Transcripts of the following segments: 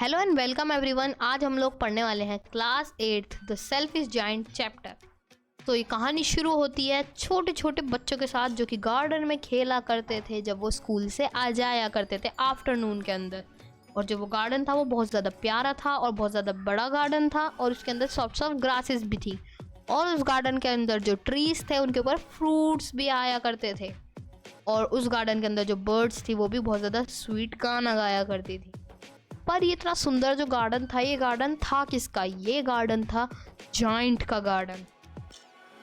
Hello and welcome everyone. आज हम लोग पढ़ने वाले हैं class 8 the selfish giant chapter. तो ये कहानी शुरू होती है छोटे छोटे बच्चों के साथ जो कि गार्डन में खेला करते थे जब वो स्कूल से आ जाया करते थे आफ्टरनून के अंदर। और जो वो गार्डन था वो बहुत ज़्यादा प्यारा था और बहुत ज़्यादा बड़ा गार्डन था और उसके अंदर सॉफ्ट सॉफ्ट ग्रासेस भी थी। और उस गार्डन के अंदर जो ट्रीज थे उनके ऊपर फ्रूट्स भी आया करते थे। और उस गार्डन के अंदर जो बर्ड्स थी वो भी बहुत ज़्यादा स्वीट गाना गाया करती थी। पर ये इतना सुंदर जो गार्डन था, ये गार्डन था किसका? ये गार्डन था जाइंट का गार्डन।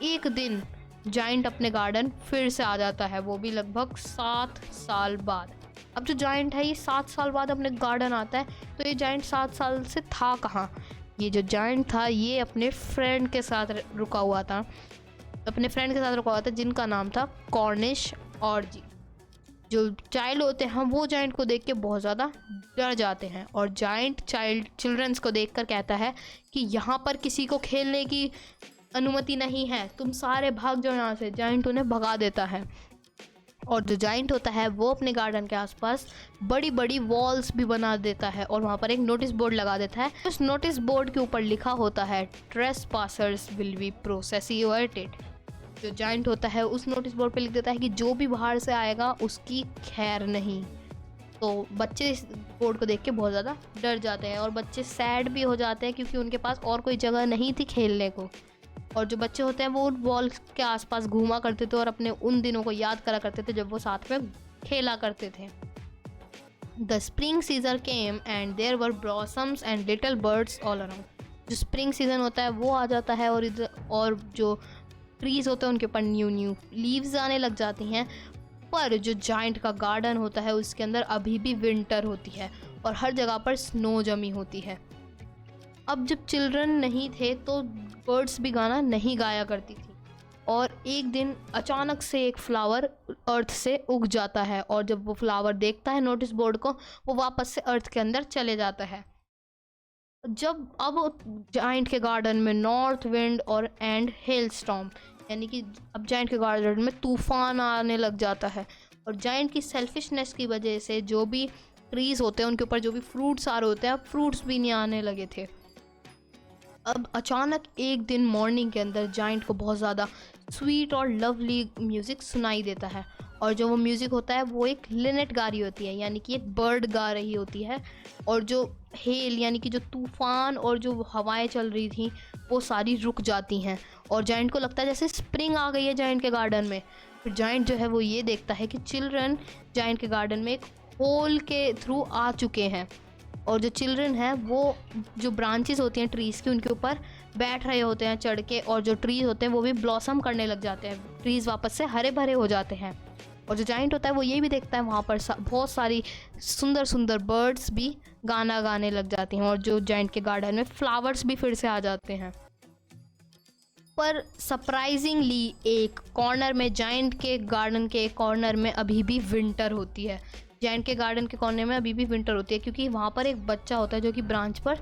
एक दिन जाइंट अपने गार्डन फिर से आ जाता है, वो भी लगभग 7 साल बाद। अब जो जाइंट है ये 7 साल बाद अपने गार्डन आता है, तो ये जाइंट 7 साल से था कहाँ? ये जो जाइंट था ये अपने फ्रेंड के साथ रुका हुआ था, जिनका नाम था कॉर्निश और जी। जो चाइल्ड होते हैं वो जाइंट को देख के बहुत ज़्यादा डर जाते हैं और जाइंट चिल्ड्रंस को देखकर कहता है कि यहाँ पर किसी को खेलने की अनुमति नहीं है, तुम सारे भाग जाओ यहाँ से। जाइंट उन्हें भगा देता है और जो जाइंट होता है वो अपने गार्डन के आसपास बड़ी बड़ी वॉल्स भी बना देता है और वहाँ पर एक नोटिस बोर्ड लगा देता है। उस नोटिस बोर्ड के ऊपर लिखा होता है ट्रेसपासर्स विल बी प्रोसेसिएटेड। जो जाइंट होता है उस नोटिस बोर्ड पे लिख देता है कि जो भी बाहर से आएगा उसकी खैर नहीं। तो बच्चे इस बोर्ड को देख के बहुत ज़्यादा डर जाते हैं और बच्चे सैड भी हो जाते हैं क्योंकि उनके पास और कोई जगह नहीं थी खेलने को। और जो बच्चे होते हैं वो उन वॉल के आसपास घूमा करते थे और अपने उन दिनों को याद करा करते थे जब वो साथ में खेला करते थे। The spring season came and there were blossoms and little birds all around. जो स्प्रिंग सीजन होता है वो आ जाता है और जो ट्रीज होते हैं उनके ऊपर न्यू लीव्स आने लग जाती हैं। पर जो जाइंट का गार्डन होता है उसके अंदर अभी भी विंटर होती है और हर जगह पर स्नो जमी होती है। अब जब चिल्ड्रन नहीं थे तो बर्ड्स भी गाना नहीं गाया करती थी और एक दिन अचानक से एक फ्लावर अर्थ से उग जाता है और जब वो फ्लावर देखता है नोटिस बोर्ड को वो वापस से अर्थ के अंदर चले जाता है। जब अब जाइंट के गार्डन में नॉर्थ विंड और एंड हेल स्टॉर्म, यानी कि अब जाइंट के गार्डन में तूफान आने लग जाता है और जाइंट की सेल्फिशनेस की वजह से जो भी ट्रीज होते हैं उनके ऊपर जो भी फ्रूट्स आ रहे होते हैं अब फ्रूट्स भी नहीं आने लगे थे। अब अचानक एक दिन मॉर्निंग के अंदर जाइंट को बहुत ज़्यादा स्वीट और लवली म्यूज़िक सुनाई देता है और जो वो म्यूज़िक होता है वो एक लिनेट गा रही होती है, यानी कि एक बर्ड गा रही होती है। और जो हेल यानी कि जो तूफ़ान और जो हवाएं चल रही थी वो सारी रुक जाती हैं और जाइंट को लगता है जैसे स्प्रिंग आ गई है जाइंट के गार्डन में। फिर जाइंट जो है वो ये देखता है कि चिल्ड्रन जाइंट के गार्डन में एक होल के थ्रू आ चुके हैं और जो चिल्ड्रन हैं वो जो ब्रांचेस होती हैं ट्रीज़ की उनके ऊपर बैठ रहे होते हैं चढ़ के और जो ट्रीज़ होते हैं वो भी ब्लॉसम करने लग जाते हैं, ट्रीज़ वापस से हरे भरे हो जाते हैं। और जो जाइंट होता है वो ये भी देखता है वहाँ पर बहुत सारी सुंदर सुंदर बर्ड्स भी गाना गाने लग जाती हैं और जो जाइंट के गार्डन में फ्लावर्स भी फिर से आ जाते हैं। पर सरप्राइजिंगली एक कॉर्नर में जाइंट के गार्डन के एक कॉर्नर में अभी भी विंटर होती है। जाइंट के गार्डन के कॉर्नर में अभी भी विंटर होती है क्योंकि वहाँ पर एक बच्चा होता है जो कि ब्रांच पर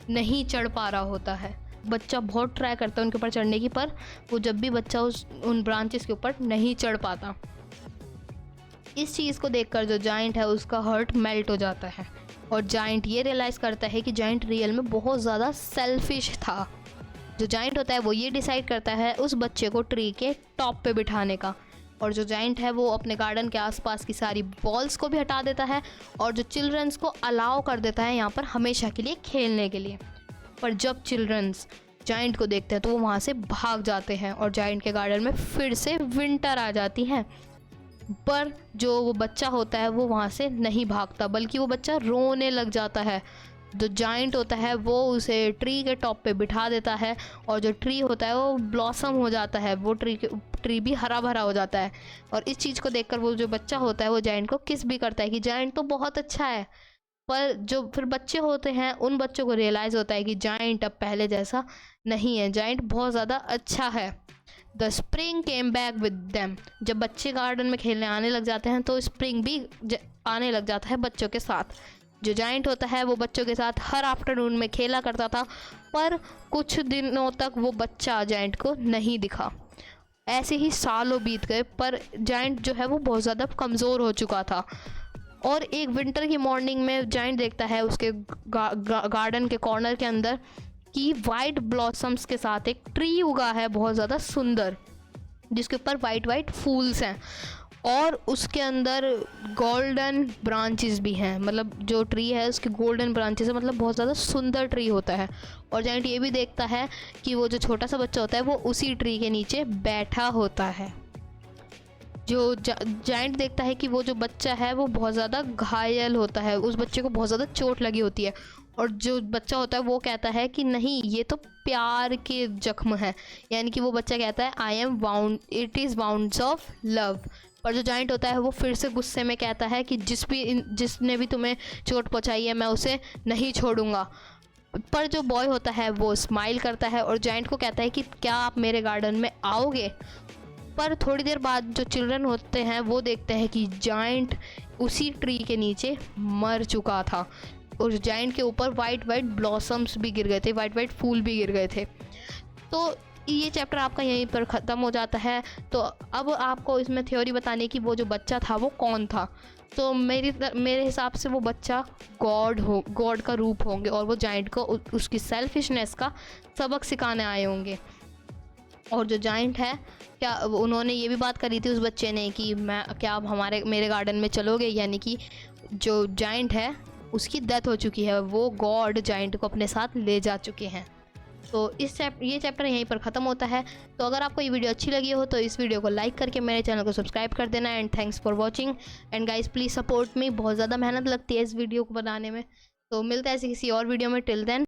नहीं चढ़ पा रहा होता है। बच्चा बहुत ट्राई करता है उनके ऊपर चढ़ने की, पर वो जब भी बच्चा उन ब्रांचेस के ऊपर नहीं चढ़ पाता। इस चीज़ को देखकर जो जाइंट है उसका हार्ट मेल्ट हो जाता है और जाइंट ये रियलाइज़ करता है कि जाइंट रियल में बहुत ज़्यादा सेल्फिश था। जो जाइंट होता है वो ये डिसाइड करता है उस बच्चे को ट्री के टॉप पे बिठाने का और जो जाइंट है वो अपने गार्डन के आसपास की सारी बॉल्स को भी हटा देता है और जो चिल्ड्रंस को अलाउ कर देता है यहाँ पर हमेशा के लिए खेलने के लिए। पर जब चिल्ड्रंस जाइंट को देखते हैं तो वो वहाँ से भाग जाते हैं और जाइंट के गार्डन में फिर से विंटर आ जाती है। पर जो वो बच्चा होता है वो वहाँ से नहीं भागता बल्कि वो बच्चा रोने लग जाता है। जो जाइंट होता है वो उसे ट्री के टॉप पे बिठा देता है और जो ट्री होता है वो ब्लॉसम हो जाता है, वो ट्री भी हरा भरा हो जाता है। और इस चीज़ को देखकर वो जो बच्चा होता है वो जाइंट को किस भी करता है कि जाइंट तो बहुत अच्छा है। पर जो फिर बच्चे होते हैं उन बच्चों को रियलाइज़ होता है कि जाइंट अब पहले जैसा नहीं है, जाइंट बहुत ज़्यादा अच्छा है। The spring came back with them. जब बच्चे गार्डन में खेलने आने लग जाते हैं तो स्प्रिंग भी आने लग जाता है बच्चों के साथ। जो जाइंट होता है वो बच्चों के साथ हर आफ्टरनून में खेला करता था, पर कुछ दिनों तक वो बच्चा जाइंट को नहीं दिखा। ऐसे ही सालों बीत गए पर जाइंट जो है वो बहुत ज़्यादा कमज़ोर हो चुका था और एक विंटर की मॉर्निंग में जाइंट देखता है उसके गार्डन के कॉर्नर के अंदर कि वाइट ब्लॉसम्स के साथ एक ट्री उगा है बहुत ज़्यादा सुंदर, जिसके ऊपर वाइट वाइट फूल्स हैं और उसके अंदर गोल्डन ब्रांचेस भी हैं। मतलब जो ट्री है उसके गोल्डन ब्रांचेस है, मतलब बहुत ज़्यादा सुंदर ट्री होता है। और जाइंट ये भी देखता है कि वो जो छोटा सा बच्चा होता है वो उसी ट्री के नीचे बैठा होता है। जो जाइंट देखता है कि वो जो बच्चा है वो बहुत ज़्यादा घायल होता है, उस बच्चे को बहुत ज़्यादा चोट लगी होती है। और जो बच्चा होता है वो कहता है कि नहीं, ये तो प्यार के जख्म है, यानी कि वो बच्चा कहता है I am wound, it is wounds of love. पर जो जाइंट होता है वो फिर से गुस्से में कहता है कि जिसने भी तुम्हें चोट पहुंचाई है मैं उसे नहीं छोड़ूंगा। पर जो बॉय होता है वो स्माइल करता है और जाइंट को कहता है कि क्या आप मेरे गार्डन में आओगे। पर थोड़ी देर बाद जो चिल्ड्रन होते हैं वो देखते हैं कि जाइंट उसी ट्री के नीचे मर चुका था और जाइंट के ऊपर वाइट वाइट ब्लॉसम्स भी गिर गए थे, वाइट वाइट फूल भी गिर गए थे। तो ये चैप्टर आपका यहीं पर ख़त्म हो जाता है। तो अब आपको इसमें थ्योरी बताने की वो जो बच्चा था वो कौन था। तो मेरे हिसाब से वो बच्चा गॉड का रूप होंगे और वो जाइंट को उसकी सेल्फिशनेस का सबक सिखाने आए होंगे। और जो जाइंट है, क्या उन्होंने ये भी बात करी थी उस बच्चे ने कि क्या आप मेरे गार्डन में चलोगे, यानी कि जो जाइंट है उसकी डेथ हो चुकी है, वो गॉड जाइंट को अपने साथ ले जा चुके हैं। तो ये चैप्टर यहीं पर ख़त्म होता है। तो अगर आपको ये वीडियो अच्छी लगी हो तो इस वीडियो को लाइक करके मेरे चैनल को सब्सक्राइब कर देना। And thanks for watching and guys please support me, बहुत ज़्यादा मेहनत लगती है इस वीडियो को बनाने में। तो मिलता है ऐसे किसी और वीडियो में, टिल देन